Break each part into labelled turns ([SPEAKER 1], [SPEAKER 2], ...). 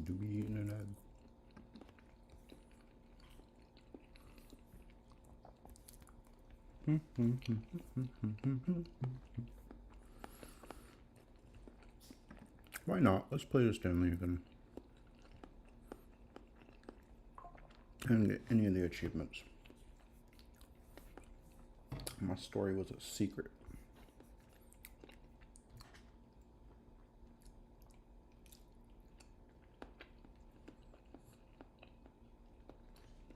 [SPEAKER 1] to be eating an egg. Why not? Let's play this Stanley again. And get any of the achievements. My story was a secret.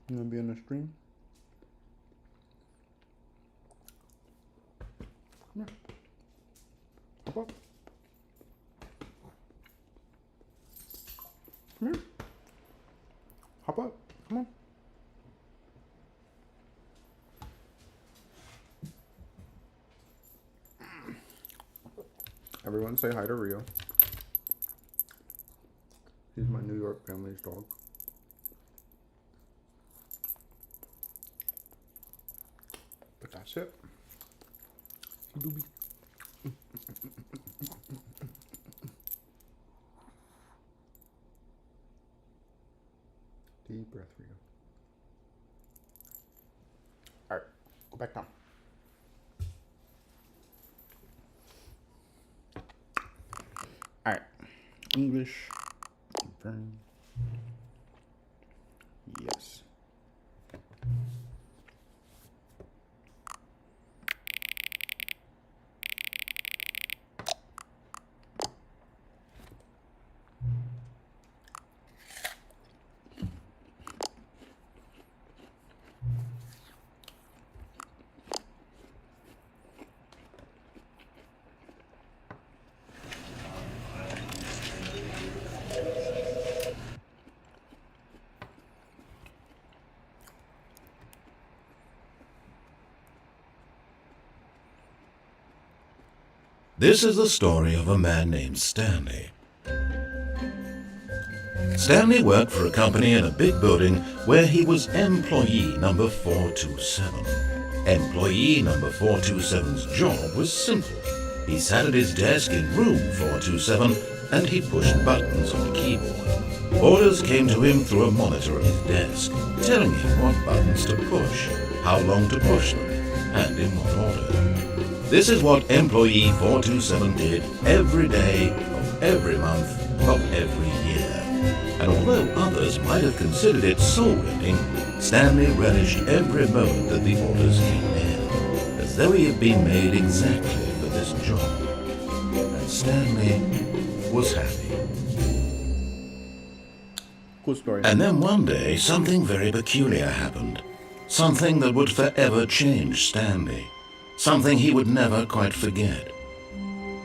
[SPEAKER 1] You gonna be in the stream? Come here. Hop up. Come here. Hop up. Come on. Everyone say hi to Rio. He's my New York family's dog. But that's it. Doobie. Deep breath, Rio. Alright, go back down. Alright, English, confirm. Yes.
[SPEAKER 2] This is the story of a man named Stanley. Stanley worked for a company in a big building where he was employee number 427. Employee number 427's job was simple. He sat at his desk in room 427 and he pushed buttons on the keyboard. Orders came to him through a monitor on his desk, telling him what buttons to push, how long to push them, and in what order. This is what employee 427 did every day of every month of every year. And although others might have considered it soul-rending, Stanley relished every moment that the orders came in, as though he had been made exactly for this job. And Stanley was happy.
[SPEAKER 1] Cool story.
[SPEAKER 2] And then one day, something very peculiar happened. Something that would forever change Stanley. Something he would never quite forget.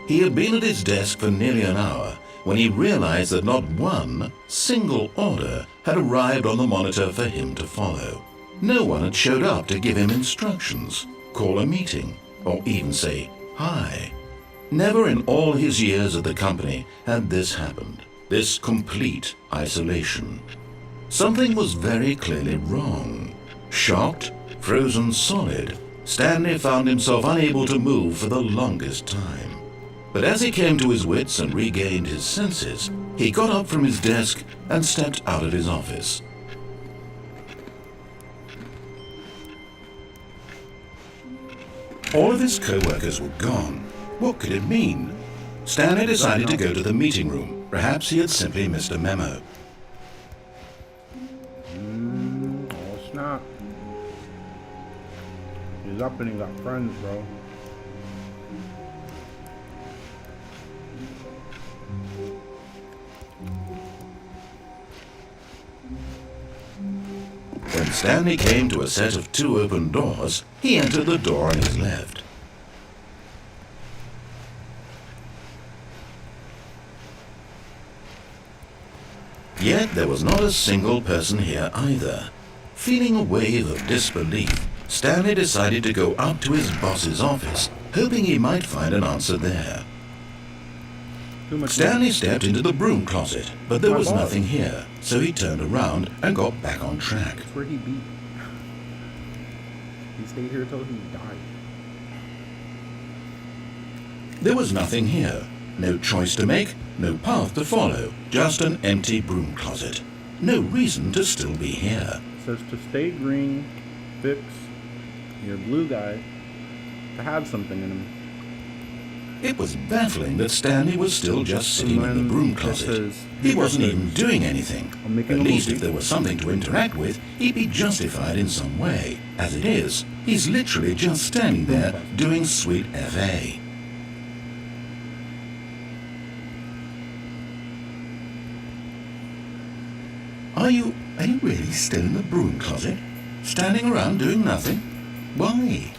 [SPEAKER 2] He had been at his desk for nearly an hour when he realized that not one single order had arrived on the monitor for him to follow. No one had showed up to give him instructions, call a meeting, or even say hi. Never in all his years at the company had this happened, this complete isolation. Something was very clearly wrong. Shocked, frozen solid, Stanley found himself unable to move for the longest time. But as he came to his wits and regained his senses, he got up from his desk and stepped out of his office. All of his co-workers were gone. What could it mean? Stanley decided to go to the meeting room. Perhaps he had simply missed a memo.
[SPEAKER 1] Oh, snap. He's up and he got friends, bro.
[SPEAKER 2] When Stanley came to a set of 2 open doors, he entered the door on his left. Yet there was not a single person here either. Feeling a wave of disbelief, Stanley decided to go up to his boss's office, hoping he might find an answer there. Stanley stepped into the broom closet, but there was nothing here, so he turned around and got back on track.
[SPEAKER 1] That's where he beat. He stayed here till he died.
[SPEAKER 2] There was nothing here. No choice to make, no path to follow, just an empty broom closet. No reason to still be here.
[SPEAKER 1] It says to stay green, fix your blue guy to have something in him.
[SPEAKER 2] It was baffling that Stanley was still just sitting in the broom closet. He wasn't even doing anything. At least if there was something to interact with, he'd be justified in some way. As it is, he's literally just standing there doing sweet FA. Are you really still in the broom closet? Standing around doing nothing? Why?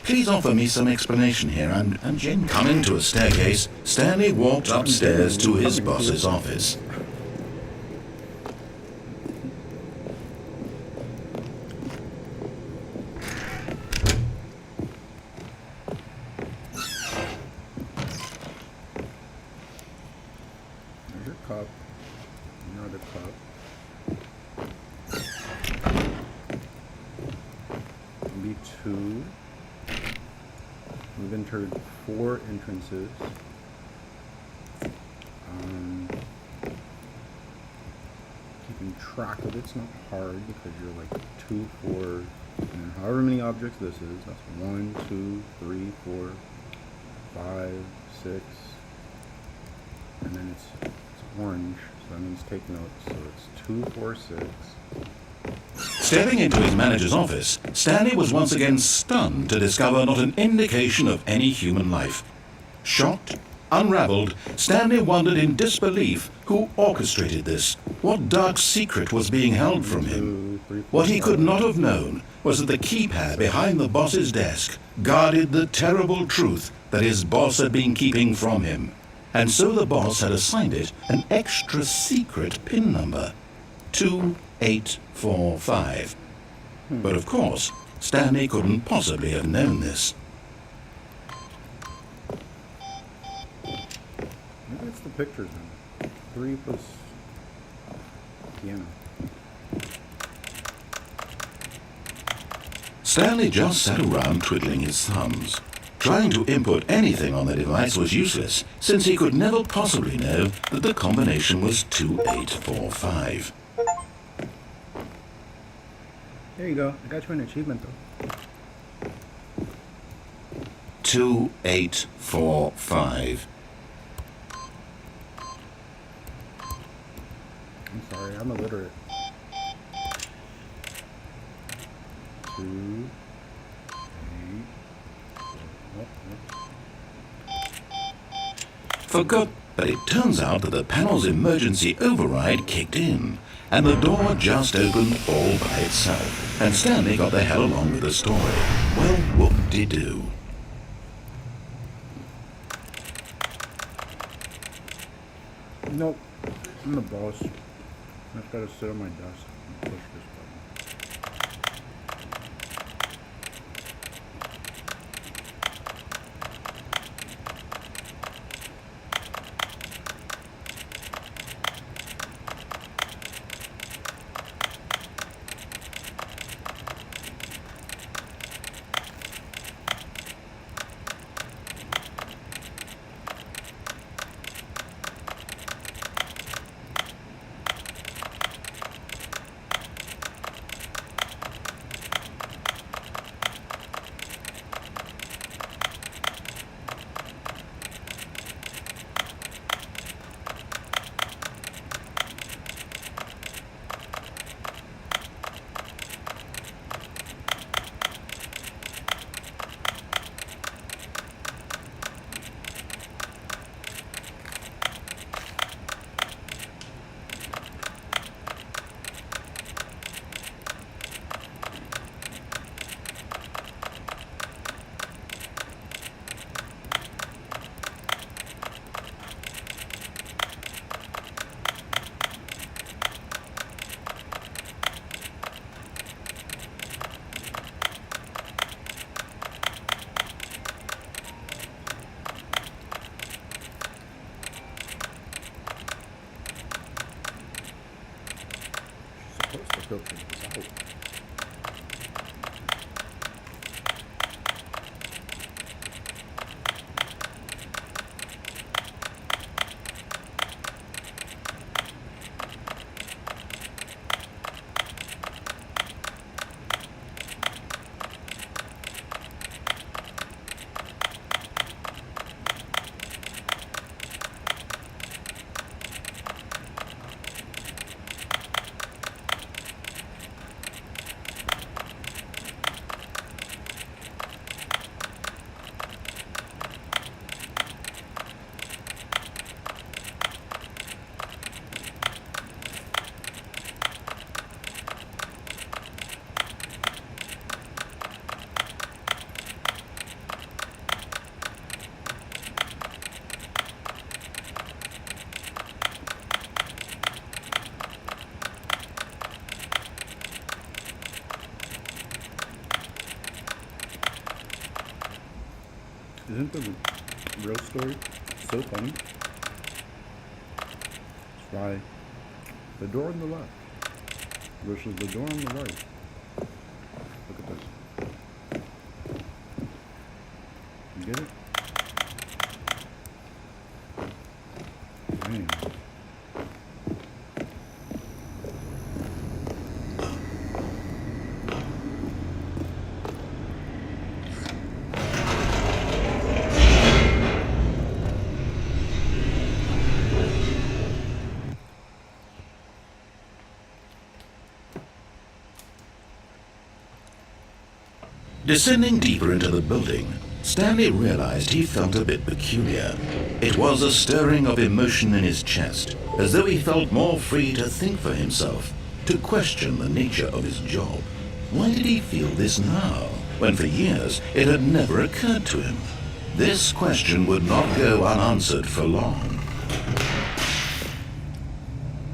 [SPEAKER 2] Please offer me some explanation here. I'm genuine. Coming to a staircase, Stanley walked upstairs to his boss's office.
[SPEAKER 1] There's your cup. Another cup. Maybe 2. We've entered 4 entrances. Keeping track of it's not hard because you're like 2, 4, and however many objects this is. That's 1, 2, 3, 4, 5, 6, and then it's orange, so that means take notes. So it's 2, 4, 6.
[SPEAKER 2] Stepping into his manager's office, Stanley was once again stunned to discover not an indication of any human life. Shocked, unraveled, Stanley wondered in disbelief who orchestrated this. What dark secret was being held from him? What he could not have known was that the keypad behind the boss's desk guarded the terrible truth that his boss had been keeping from him. And so the boss had assigned it an extra secret PIN number. 2845. But of course, Stanley couldn't possibly have known this.
[SPEAKER 1] Maybe it's the pictures then. 3 plus piano.
[SPEAKER 2] Stanley just sat around twiddling his thumbs. Trying to input anything on the device was useless, since he could never possibly know that the combination was 2845.
[SPEAKER 1] There you go. I got you an achievement though.
[SPEAKER 2] 2845.
[SPEAKER 1] I'm sorry, I'm illiterate. 2, 8.
[SPEAKER 2] Forgot, but it turns out that the panel's emergency override kicked in, and the door just opened all by itself, and Stanley got the hell along with the story. Well, whoop-de-doo.
[SPEAKER 1] Nope. I'm the boss. I just gotta sit on my desk and push this button. Supposed to filter this out. think the real story is so funny. That's why the door on the left versus the door on the right. Look at this. You get it? Man.
[SPEAKER 2] Descending deeper into the building, Stanley realized he felt a bit peculiar. It was a stirring of emotion in his chest, as though he felt more free to think for himself, to question the nature of his job. Why did he feel this now, when for years it had never occurred to him? This question would not go unanswered for long.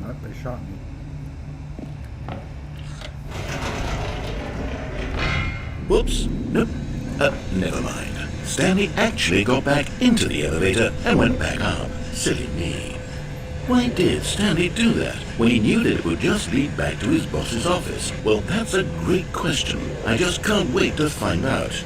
[SPEAKER 1] Nope, they shot me.
[SPEAKER 2] Whoops, nope, never mind. Stanley actually got back into the elevator and went back up. Silly me. Why did Stanley do that when he knew that it would just lead back to his boss's office? Well, that's a great question. I just can't wait to find out.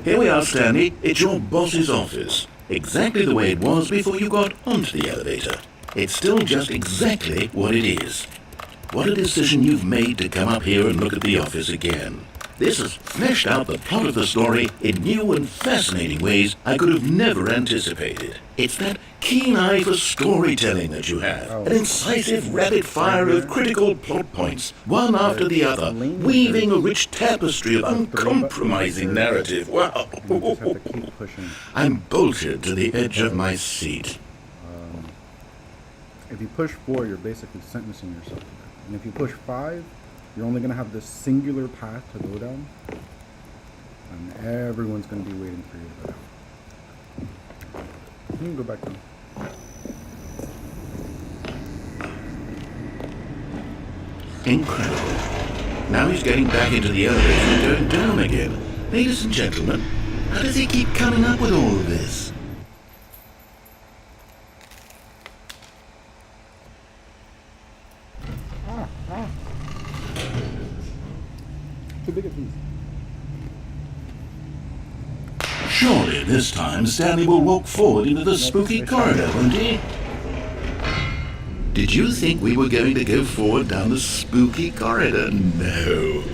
[SPEAKER 2] Here we are, Stanley. It's your boss's office. Exactly the way it was before you got onto the elevator. It's still just exactly what it is. What a decision you've made to come up here and look at the office again. This has fleshed out the plot of the story in new and fascinating ways I could have never anticipated. It's that keen eye for storytelling that you have. An incisive rapid fire of critical plot points, one after the other, weaving a rich tapestry of uncompromising narrative. Wow.
[SPEAKER 1] You just have to keep pushing.
[SPEAKER 2] I'm bolted to the edge of my seat.
[SPEAKER 1] If you push 4, you're basically sentencing yourself to that. And if you push 5, you're only going to have this singular path to go down. And everyone's going to be waiting for you to go down. You can go back down.
[SPEAKER 2] Incredible. Now he's getting back into the elevator and going down again. Ladies and gentlemen, how does he keep coming up with all of this?
[SPEAKER 1] Too big a piece.
[SPEAKER 2] Surely this time Stanley will walk forward into the spooky corridor, won't he? Did you think we were going to go forward down the spooky corridor? No.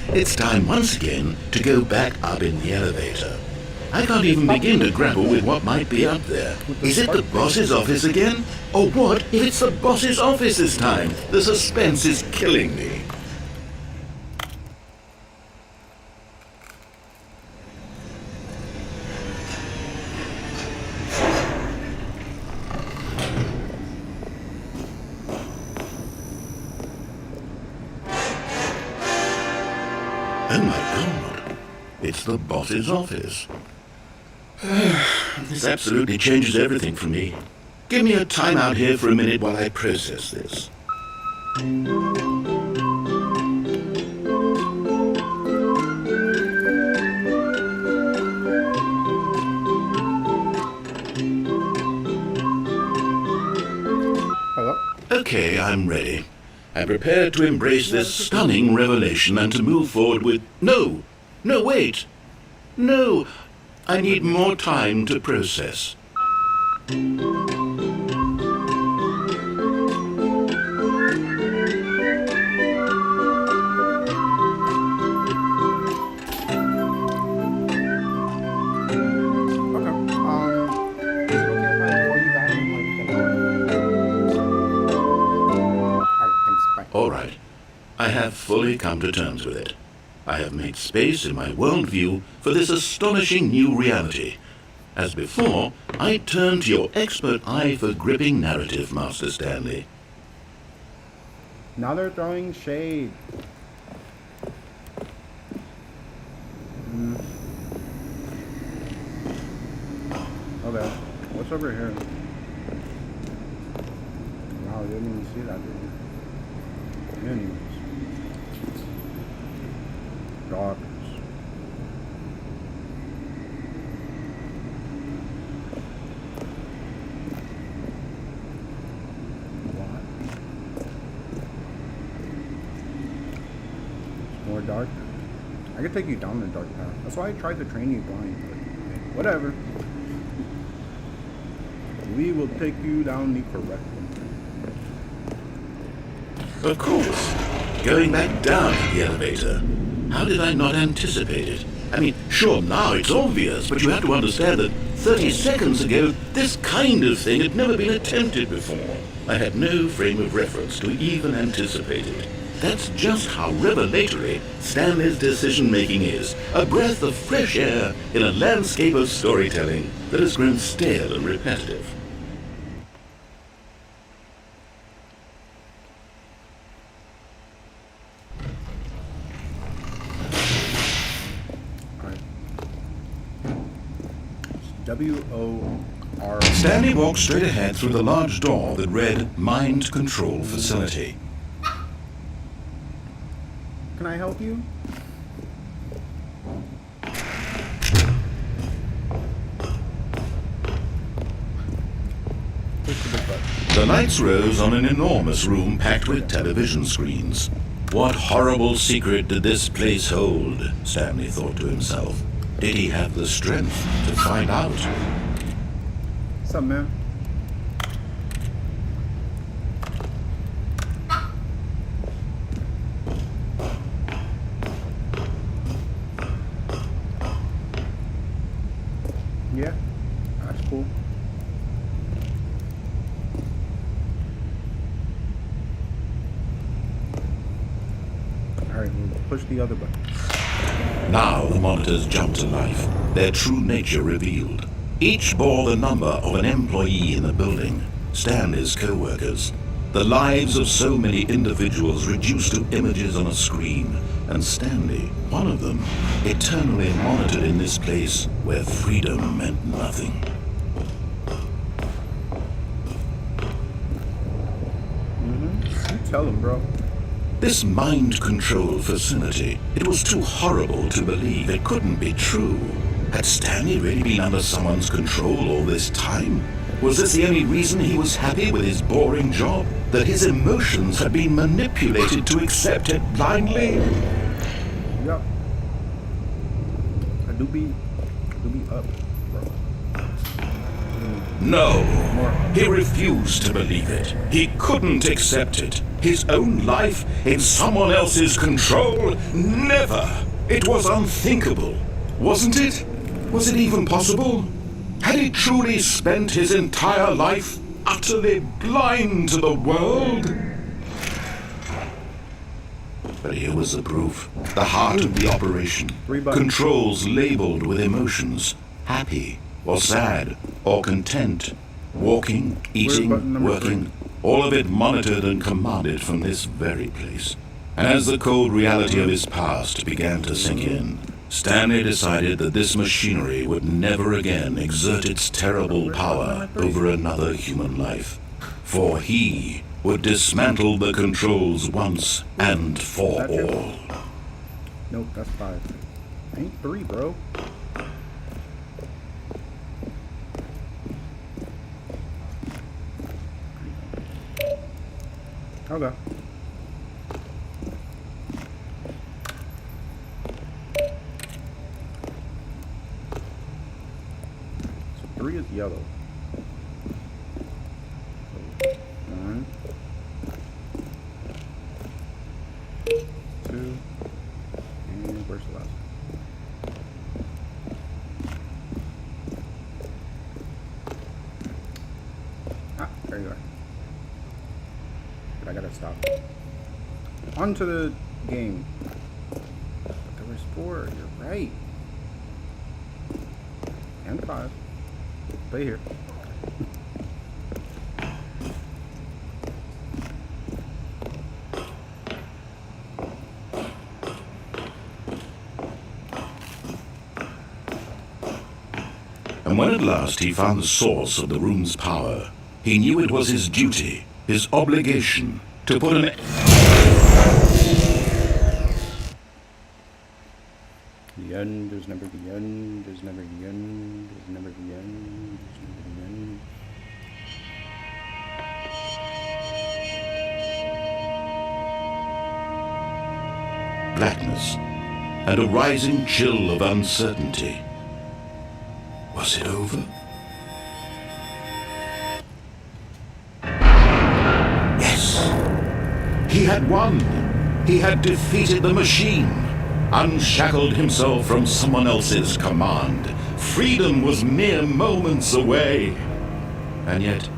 [SPEAKER 2] It's time once again to go back up in the elevator. I can't even begin to grapple with what might be up there. Is it the boss's office again? Or what if it's the boss's office this time? The suspense is killing me. Oh my God, it's the boss's office. This absolutely changes everything for me. Give me a time out here for a minute while I process this.
[SPEAKER 1] Hello?
[SPEAKER 2] Okay, I'm ready. I'm prepared to embrace this stunning revelation and to move forward with... No, wait. No, I need more time to process. All right. I have fully come to terms with it. I have made space in my worldview for this astonishing new reality. As before, I turn to your expert eye for gripping narrative, Master Stanley.
[SPEAKER 1] Now they're throwing shade. Okay. What's over here? Wow, you didn't even see that, did you? Anyways. Daughters. What? It's more dark. I could take you down the dark path. That's why I tried to train you blind, but hey, whatever. We will take you down the correct one.
[SPEAKER 2] Of course. Going back down in the elevator. How did I not anticipate it? I mean, sure, now it's obvious, but you have to understand that 30 seconds ago, this kind of thing had never been attempted before. I had no frame of reference to even anticipate it. That's just how revelatory Stanley's decision-making is. A breath of fresh air in a landscape of storytelling that has grown stale and repetitive.
[SPEAKER 1] W-O-R...
[SPEAKER 2] Stanley walked straight ahead through the large door that read Mind Control Facility.
[SPEAKER 1] Can I help you? Push the big button.
[SPEAKER 2] The lights rose on an enormous room packed with television screens. What horrible secret did this place hold? Stanley thought to himself. Did he have the strength to find out?
[SPEAKER 1] What's up, man? Yeah, that's cool. Alright, we'll push the other button.
[SPEAKER 2] Now the monitors jumped to life, their true nature revealed. Each bore the number of an employee in the building, Stanley's co-workers. The lives of so many individuals reduced to images on a screen, and Stanley, one of them, eternally monitored in this place where freedom meant nothing.
[SPEAKER 1] You tell him, bro.
[SPEAKER 2] This mind control facility, it was too horrible to believe it couldn't be true. Had Stanley really been under someone's control all this time? Was this the only reason he was happy with his boring job? That his emotions had been manipulated to accept it blindly?
[SPEAKER 1] Yep. I do be up, bro.
[SPEAKER 2] No, he refused to believe it. He couldn't accept it. His own life in someone else's control? Never! It was unthinkable, wasn't it? Was it even possible? Had he truly spent his entire life utterly blind to the world? But here was the proof. The heart of the operation. Controls labeled with emotions. Happy, or sad, or content. Walking, eating, working. All of it monitored and commanded from this very place. And as the cold reality of his past began to sink in, Stanley decided that this machinery would never again exert its terrible power over another human life. For he would dismantle the controls once and for all.
[SPEAKER 1] Nope, that's 5. Ain't 3, bro. Okay. So 3 is yellow. So 1, 2, and where's the last one? Ah, there you are. But I gotta stop. Onto the game. But there was 4, you're right. And 5. Stay here.
[SPEAKER 2] And And when at last he found the source of the room's power, he knew it was his duty, his obligation, to put an...
[SPEAKER 1] The end is never the end, is never the end, is never the end, is never the end.
[SPEAKER 2] blackness and a rising chill of uncertainty. Was it over? Yes! He had won! He had defeated the machine, unshackled himself from someone else's command. Freedom was mere moments away. And yet,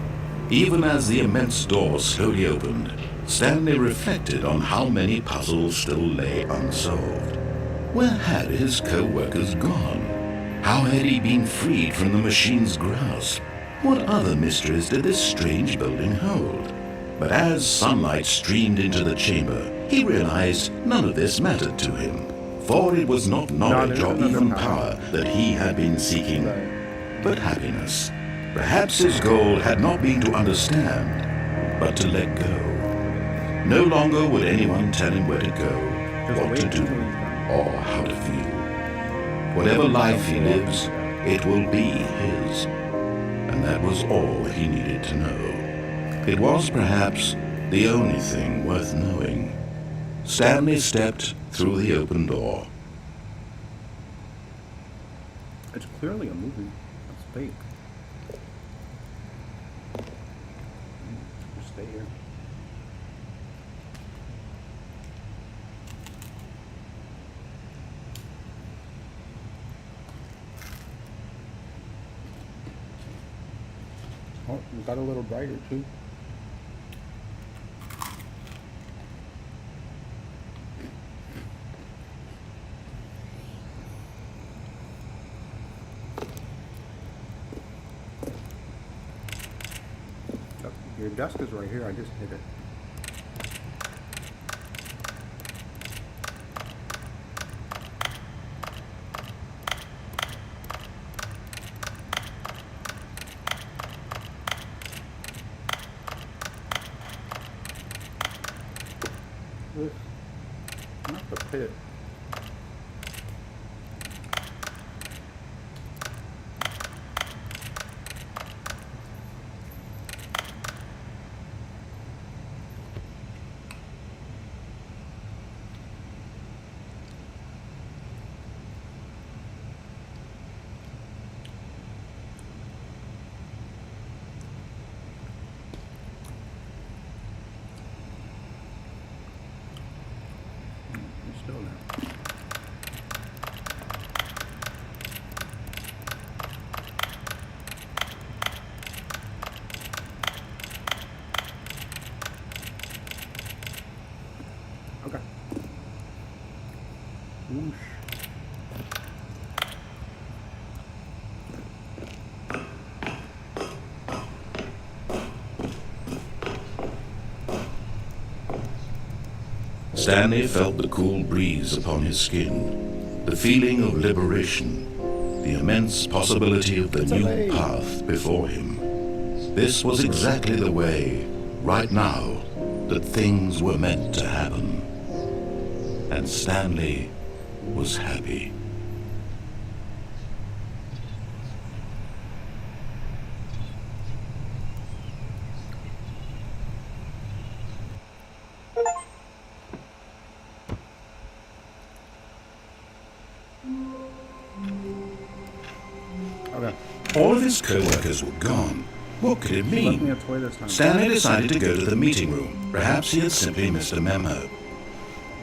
[SPEAKER 2] even as the immense door slowly opened, Stanley reflected on how many puzzles still lay unsolved. Where had his co-workers gone? How had he been freed from the machine's grasp? What other mysteries did this strange building hold? But as sunlight streamed into the chamber, he realized none of this mattered to him, for it was not knowledge or even power that he had been seeking, but happiness. Perhaps his goal had not been to understand, but to let go. No longer would anyone tell him where to go, what to do, or how to feel. Whatever life he lives, it will be his. And that was all he needed to know. It was perhaps the only thing worth knowing. Stanley stepped through the open door.
[SPEAKER 1] It's clearly a movie. It's fake. Just stay here. Oh, it got a little brighter too. Your desk is right here. I just hit it. Not the pit. Still there. Okay. Whoosh.
[SPEAKER 2] Stanley felt the cool breeze upon his skin, the feeling of liberation, the immense possibility of the new path before him. This was exactly the way, right now, that things were meant to happen. And Stanley was happy.
[SPEAKER 1] Okay.
[SPEAKER 2] All of his co-workers were gone. What could it
[SPEAKER 1] Left me
[SPEAKER 2] mean?
[SPEAKER 1] a toy this time.
[SPEAKER 2] Stanley decided to go to the meeting room. Perhaps he had simply missed a memo.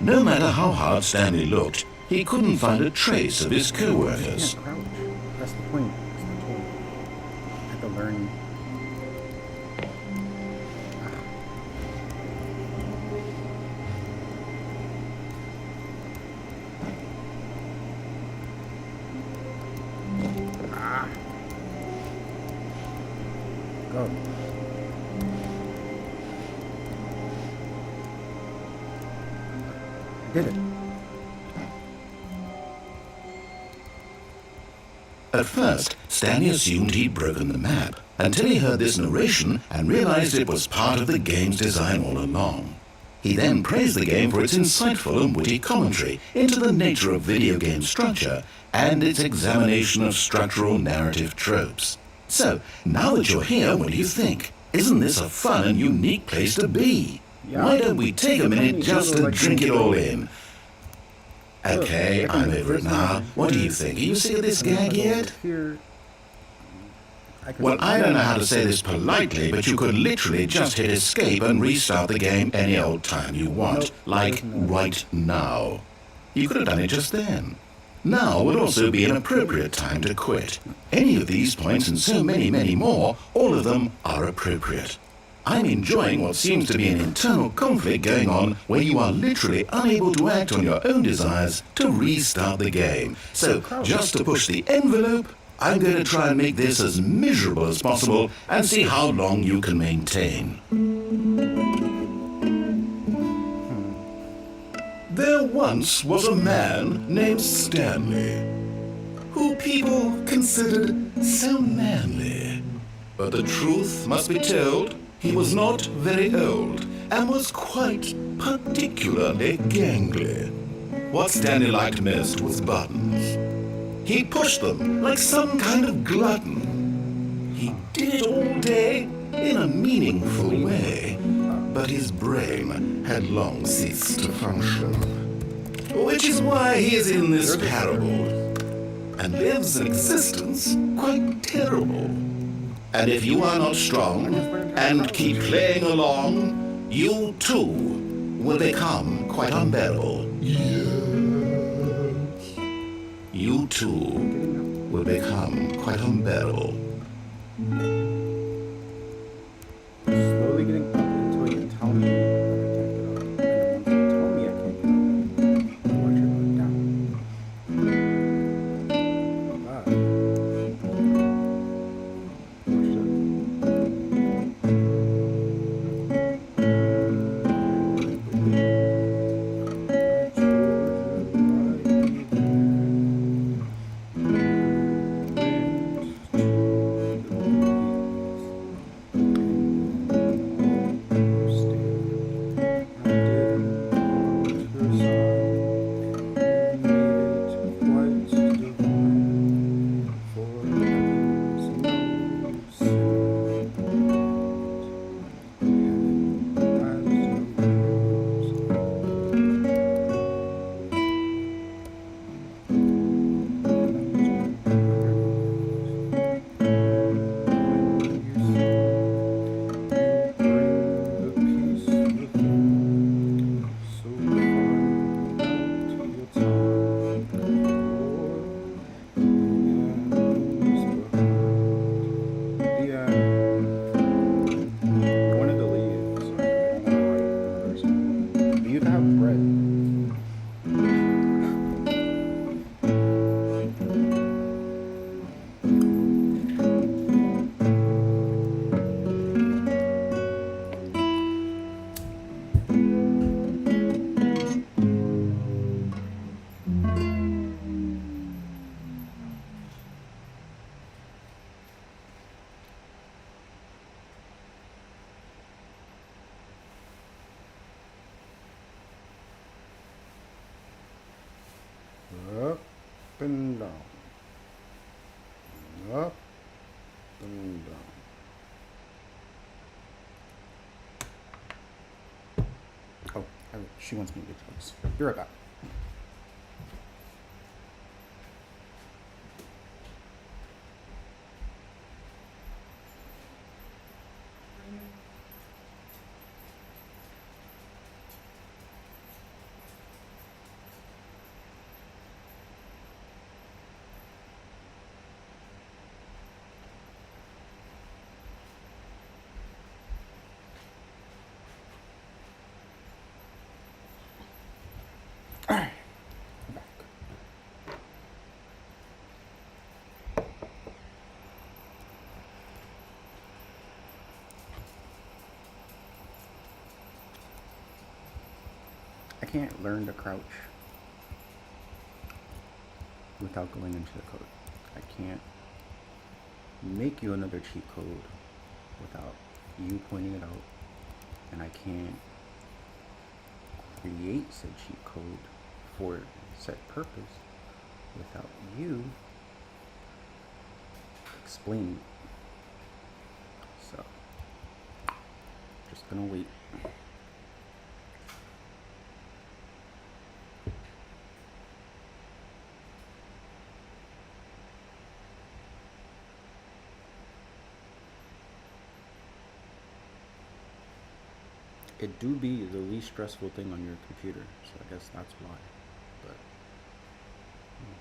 [SPEAKER 2] No matter how hard Stanley looked, he couldn't find a trace of his co-workers.
[SPEAKER 1] You can't crouch. That's the point. That's the toy. I have to learn. Go. Did it.
[SPEAKER 2] At first, Stanley assumed he'd broken the map, until he heard this narration and realized it was part of the game's design all along. He then praised the game for its insightful and witty commentary into the nature of video game structure and its examination of structural narrative tropes. So, now that you're here, what do you think? Isn't this a fun and unique place to be?
[SPEAKER 1] Yeah.
[SPEAKER 2] Why don't we take a minute just to drink it all in? Okay, I'm over it now. What do you think? Are you sick of this gag yet? Well, I don't know how to say this politely, but you could literally just hit escape and restart the game any old time you want. Like right now. You could have done it just then. Now would also be an appropriate time to quit. Any of these points and so many, many more, all of them are appropriate. I'm enjoying what seems to be an internal conflict going on where you are literally unable to act on your own desires to restart the game. So, just to push the envelope, I'm going to try and make this as miserable as possible and see how long you can maintain. There once was a man named Stanley, who people considered so manly. But the truth must be told, he was not very old and was quite particularly gangly. What Stanley liked most was buttons. He pushed them like some kind of glutton. He did it all day in a meaningful way, but his brain had long ceased to function. Which is why he is in this parable and lives an existence quite terrible. And if you are not strong and keep playing along, you too will become quite unbearable. You too will become quite unbearable.
[SPEAKER 1] Slowly getting up until you tell me that I can't get up. And then once you tell me I can't get up, I watch it go down. Watch Up and down. Up and down. Oh, she wants me to get drugs. Be right back. Alright, I'm back. I can't learn to crouch without going into the code. I can't make you another cheat code without you pointing it out, and I can't create said cheat code for said purpose without you explaining it. So, just gonna wait. It do be the least stressful thing on your computer, so I guess that's why. But come here.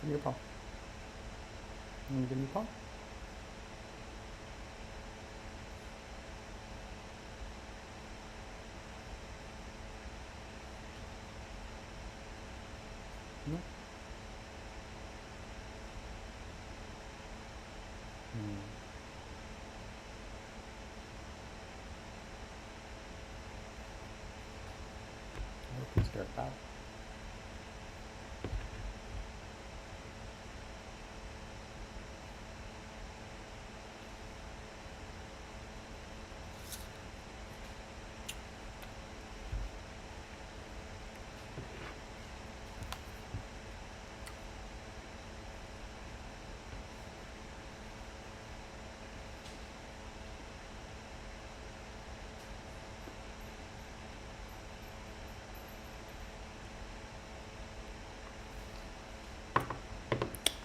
[SPEAKER 1] Give me your paw. You wanna give me your paw? No. I hope he's got that.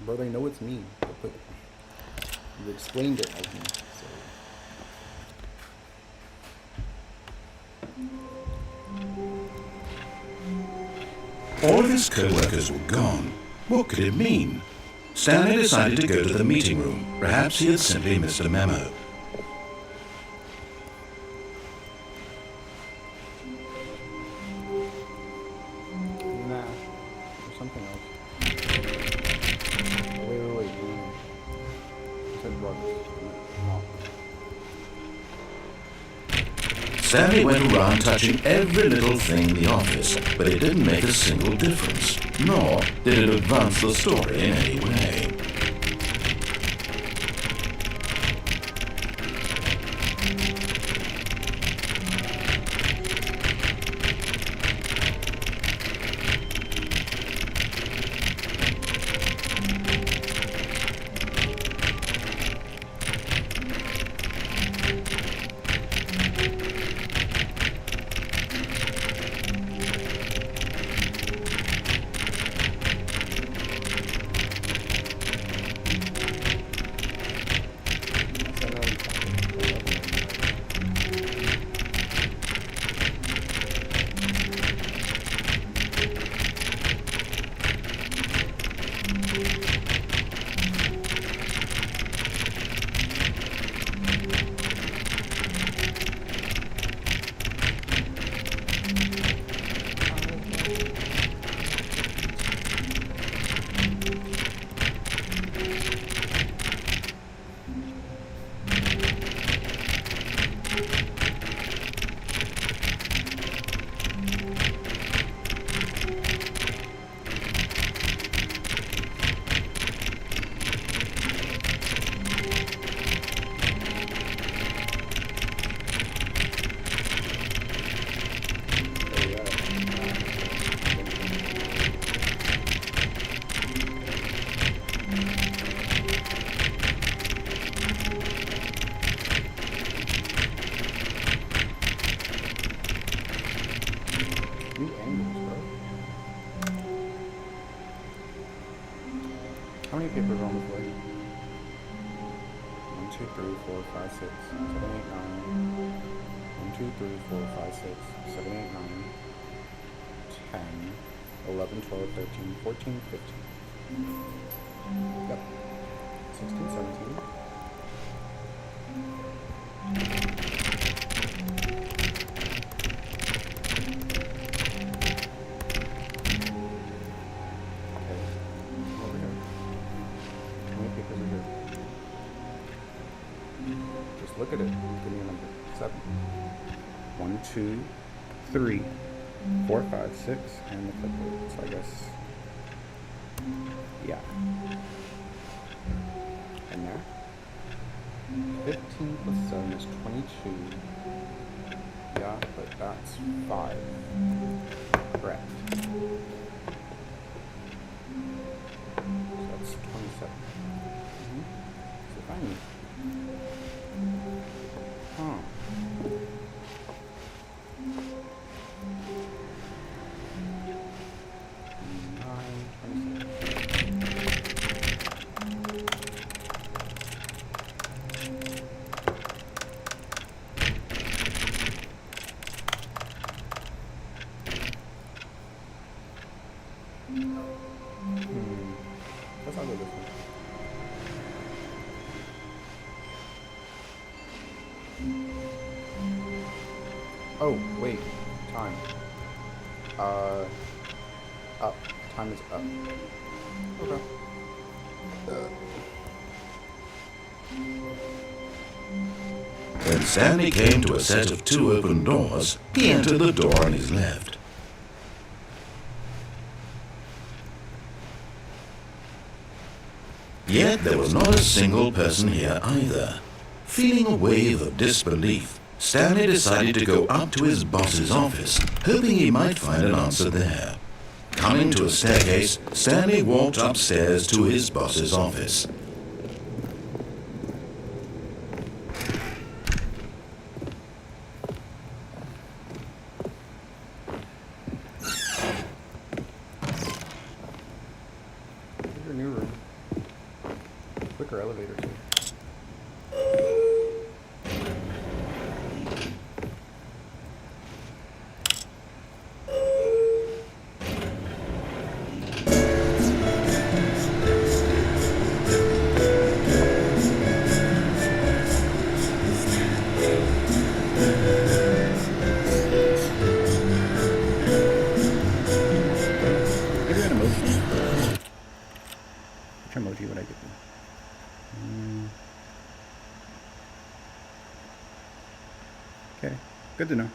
[SPEAKER 1] Bro, they know it's me. But you explained it as me. So.
[SPEAKER 2] All of his co-workers were gone. What could it mean? Stanley decided to go to the meeting room. Perhaps he had simply missed a memo.
[SPEAKER 1] Nah, or something else. Wait. I said drugs. No.
[SPEAKER 2] Stanley went around touching every little thing in the office, but it didn't make a single difference, nor did it advance the story in any way.
[SPEAKER 1] many papers are on the floor? 1, 2, 3, 4, 5, 6, 7, 8, 9. 1, 2, 3, 4, 5, 6, 7, 8, 9, 10, 11, 12, 13, 14, 15. Yep. 16, 17. Okay. Over here. How many papers are here? Just look at it. Give me a number. 7. 1, 2, 3, 4, 5, 6, and the clipboard. So I guess, yeah. And there. 15 plus 7 is 22. Yeah, but that's 5. Correct. So that's 27. So fine. Huh. 9, 27. Let's not go this way. Oh, wait. Time. Up. Time is up. Okay.
[SPEAKER 2] When Stanley came to a set of 2 open doors, he entered the door on his left. Yet there was not a single person here either. Feeling a wave of disbelief, Stanley decided to go up to his boss's office, hoping he might find an answer there. Coming to a staircase, Stanley walked upstairs to his boss's office.
[SPEAKER 1] Here's your new room. Quicker elevator too. Give me an emoji. Which emoji would I give you? Okay, good to know.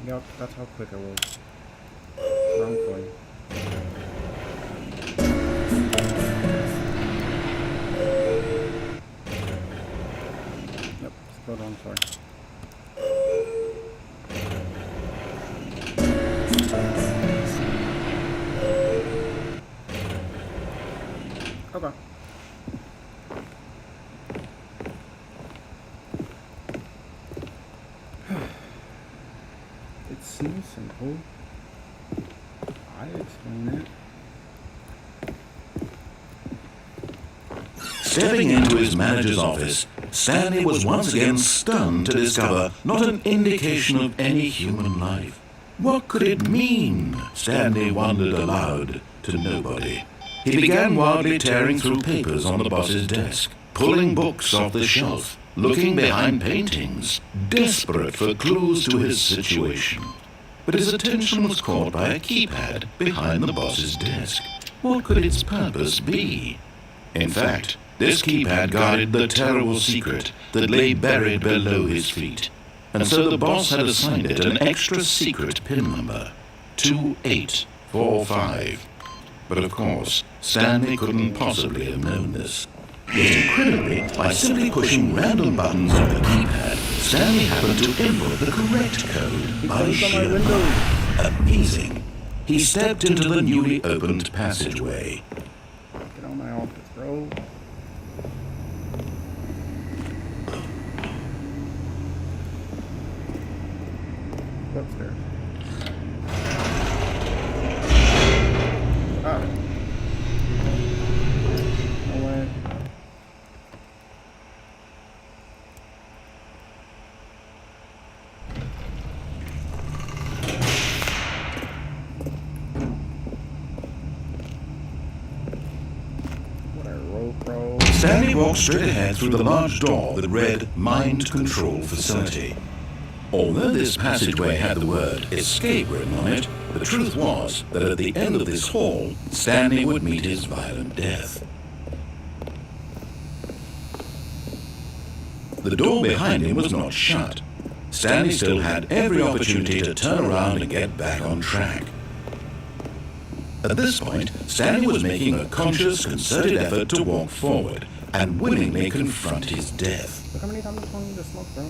[SPEAKER 1] Yep, that's how quick I was. Wrongfully. Yep, spelled wrong, sorry. Okay. It seems simple. I explain it.
[SPEAKER 2] Stepping into his manager's office, Stanley was once again stunned to discover not an indication of any human life. What could it mean? Stanley wondered aloud to nobody. He began wildly tearing through papers on the boss's desk, pulling books off the shelf, looking behind paintings, desperate for clues to his situation. But his attention was caught by a keypad behind the boss's desk. What could its purpose be? In fact, this keypad guarded the terrible secret that lay buried below his feet. And so the boss had assigned it an extra secret PIN number, 2845. But of course, Stanley couldn't possibly have known this. Yet incredibly, by simply pushing random buttons on the keypad, Stanley happened to input the correct code by sheer luck. Amazing. He stepped into the newly opened passageway.
[SPEAKER 1] Get on my office, bro. Upstairs. Oh. No way. What a rope, bro.
[SPEAKER 2] Stanley walked straight ahead through the large door that read Mind Control Facility. Although this passageway had the word escape written on it, the truth was that at the end of this hall, Stanley would meet his violent death. The door behind him was not shut. Stanley still had every opportunity to turn around and get back on track. At this point, Stanley was making a conscious, concerted effort to walk forward and willingly confront his death.
[SPEAKER 1] Look how many times I'm telling you to smoke, bro.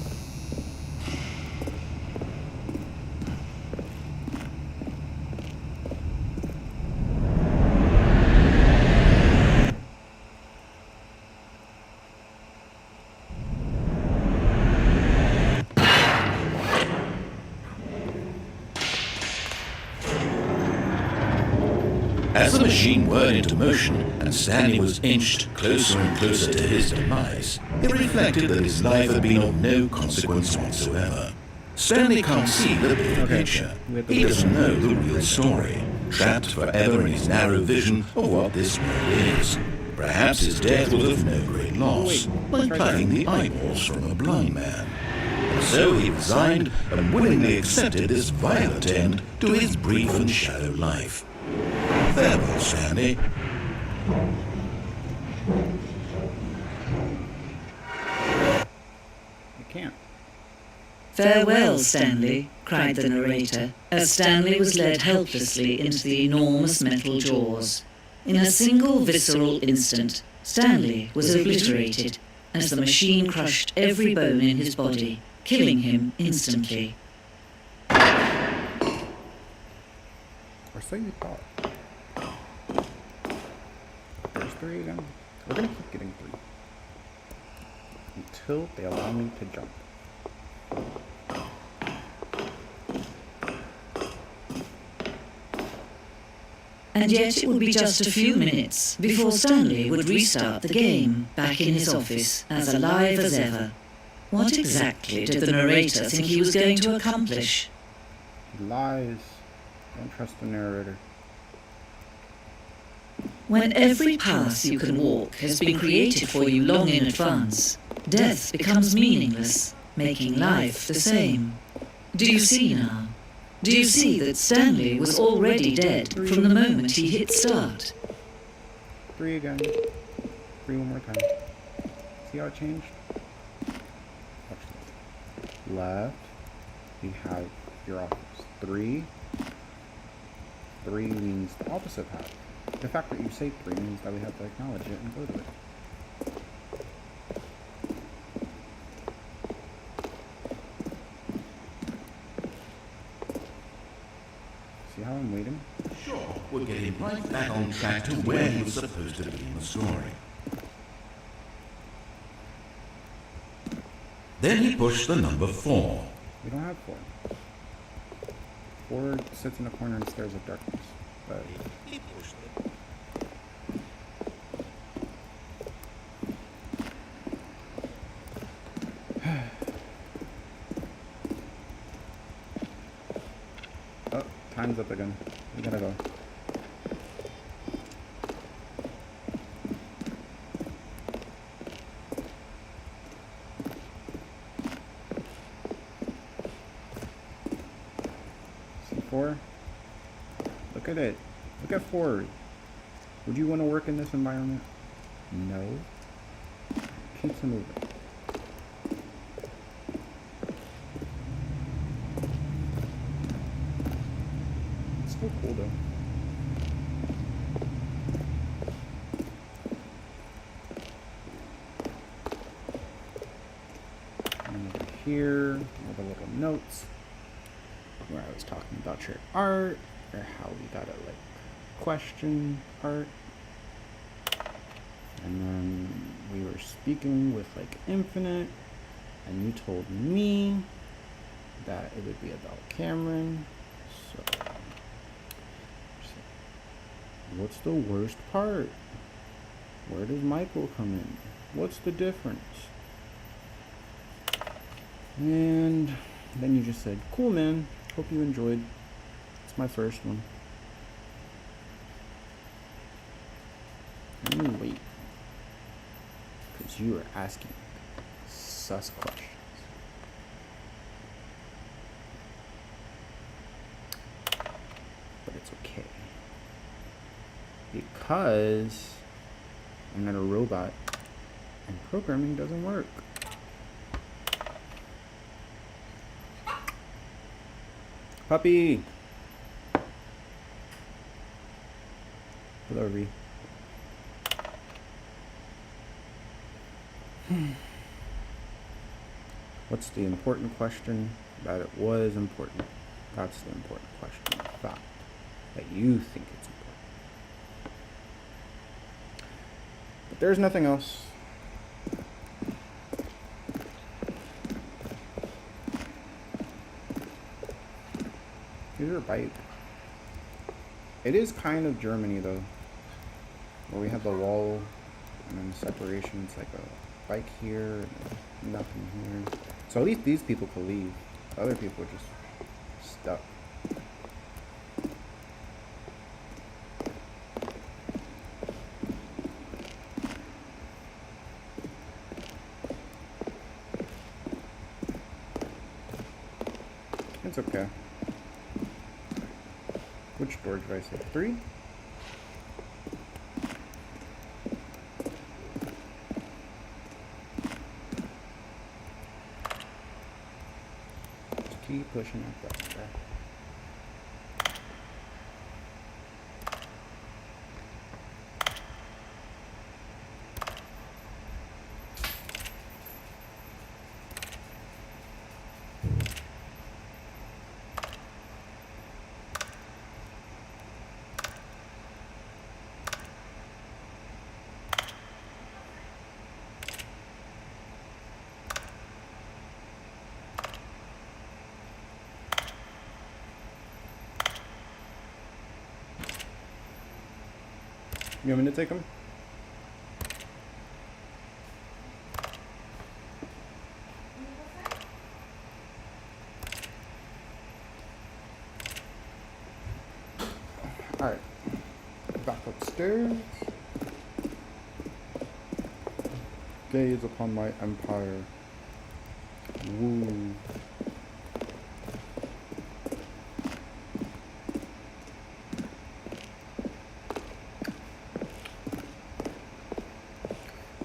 [SPEAKER 2] As the machine whirred into motion and Stanley was inched closer and closer to his demise, it reflected that his life had been of no consequence whatsoever. Stanley can't see the bigger picture. He doesn't know the real story, trapped forever in his narrow vision of what this world is. Perhaps his death was of no great loss, like plucking the eyeballs from a blind man. And so he resigned and willingly accepted this violent end to his brief and shallow life. Farewell, Stanley.
[SPEAKER 1] You can't.
[SPEAKER 3] "Farewell, Stanley," cried the narrator, as Stanley was led helplessly into the enormous metal jaws. In a single visceral instant, Stanley was obliterated as the machine crushed every bone in his body, killing him instantly.
[SPEAKER 1] Or so you thought. There's 3 again. We're gonna keep getting 3. Until they allow me to jump.
[SPEAKER 3] And yet it would be just a few minutes before Stanley would restart the game, back in his office, as alive as ever. What exactly did the narrator think he was going to accomplish?
[SPEAKER 1] He lies. Don't trust the narrator.
[SPEAKER 3] When every path you can walk has been created for you long in advance, death becomes meaningless, making life the same. Do you see now? Do you see that Stanley was already dead from the moment he hit start?
[SPEAKER 1] 3 again. 3 one more time. See how it changed? Watch this. Left. We have your office. 3. 3 means the opposite path. The fact that you say 3 means that we have to acknowledge it and go to it. See how I'm waiting?
[SPEAKER 2] Sure, would get him right back on track to where he was supposed to be in the story. Then he pushed the number 4.
[SPEAKER 1] We don't have 4. 4 sits in a corner and stares at darkness. But
[SPEAKER 2] He pushed it.
[SPEAKER 1] Time's up again. We gotta go. C4? Look at it. Look at 4. Would you want to work in this environment? No. Keeps it moving. It's so cool though. And over here, all the little notes where I was talking about your art, or how we gotta like question art. And then we were speaking with like Infinite, and you told me that it would be about Cameron. So, what's the worst part? Where does Michael come in? What's the difference? And then you just said, cool man, hope you enjoyed. It's my first one. Let me wait. Because you are asking sus questions. But it's okay. Because I'm not a robot and programming doesn't work. Puppy! Hello, Ree. What's the important question? That it was important. That's the important question. The fact that you think it's important. But there's nothing else. Here's your bike. It is kind of Germany though, where we have the wall and then the separation. It's like a bike here and nothing here. So at least these people could leave. Other people are just stuck. It's okay. Which door did I say? 3? Just keep pushing that button back. You want me to take them? Alright. Back upstairs. Gaze upon my empire. Woo.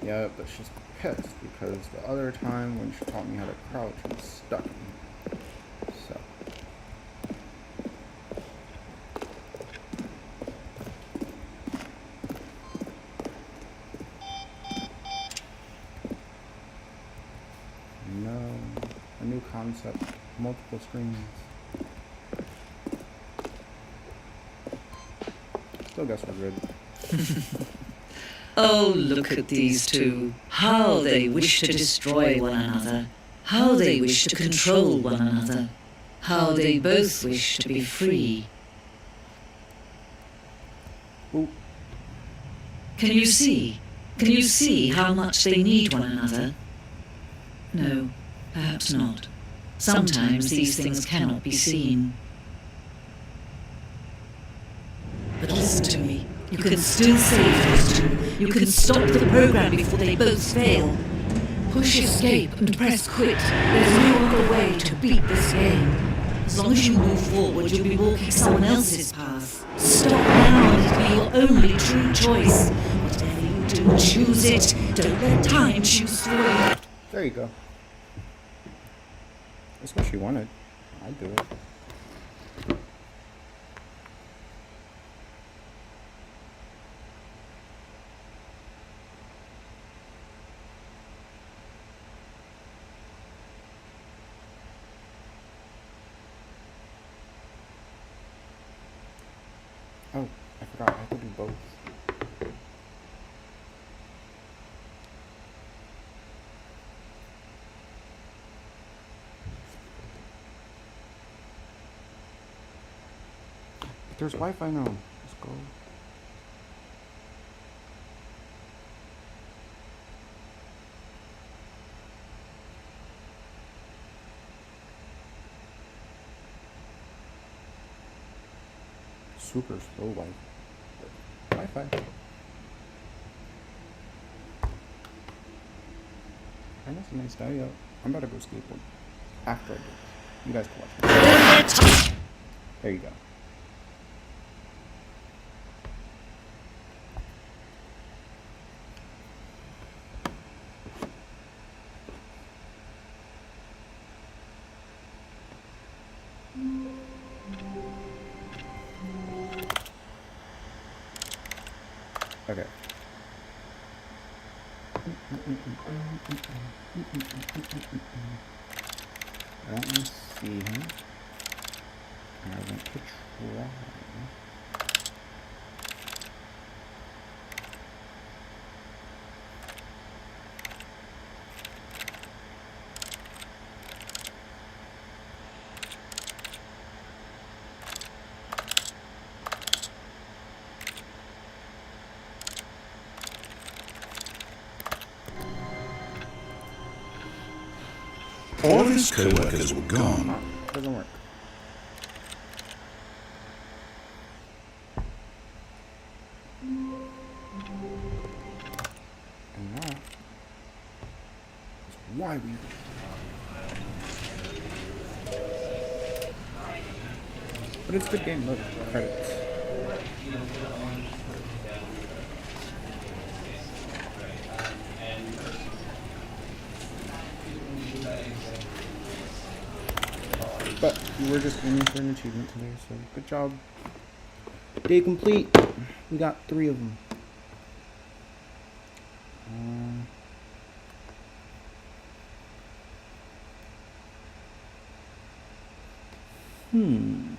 [SPEAKER 1] Yeah, but she's pissed because the other time when she taught me how to crouch, I was stuck. So. No. A new concept. Multiple screens. Still guess we're good.
[SPEAKER 3] Oh, look at these two. How they wish to destroy one another. How they wish to control one another. How they both wish to be free.
[SPEAKER 1] Ooh.
[SPEAKER 3] Can you see? Can you see how much they need one another? No, perhaps not. Sometimes these things cannot be seen. Listen to me. You can still save those two. You can stop the program before they both fail. Push escape and press quit. There's no other way to beat this game. As long as you move forward, you'll be walking someone else's path. Stop now and it'll be your only true choice. Whatever you do, choose it. Don't let time choose for you.
[SPEAKER 1] There you go. That's what she wanted. I'd do it. Oh, I forgot. I have to do both. But there's Wi-Fi now. Let's go. Super slow Wi-Fi. And that's a nice day out. I'm about to go skateboard. After I do this. You guys can watch me. There you go. Okay. I don't want to see him. And I want to try.
[SPEAKER 2] All of his co-workers were gone.
[SPEAKER 1] Doesn't work. And that is why we. But it's a good game. Look, credits. But you were just aiming for an achievement today, so good job. Day complete. We got 3 of them. Hmm.